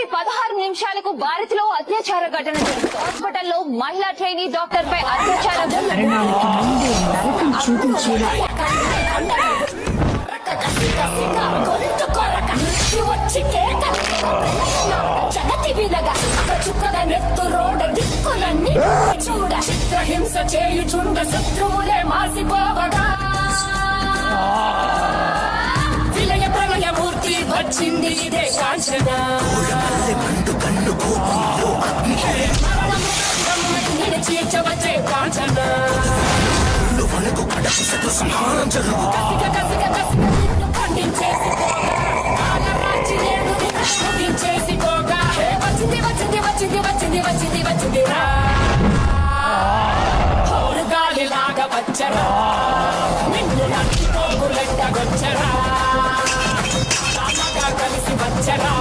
ప్రతి 16 నిమిషాలకు భారత్లో అత్యాచార ఘటన జరుగుతుంది. హాస్పిటల్లో మహిళా ట్రైనీ డాక్టర్ పై అత్యాచారం. జగతి వినగా చుక్కల నెత్తు రోడ దిక్కులన్నీ చూడ చిత్రహింస చేయుచుండ శత్రువులే మాసిపోవగా విలయ ప్రళయమూర్తి వచ్చింది ఇదే కాంచన చీల్చవచ్చే కాంచన కసిక కసిక కసిక నిన్ను ఖండించేసిపోగా ముగించేసిపోగా వచ్చింది వచ్చింది వచ్చింది వచ్చింది వచ్చింది వచ్చిందిరా గాలిలాగా వచ్చరా నిన్ను నన్ను పోగులెట్టగొచ్చరా కలిసి వచ్చరా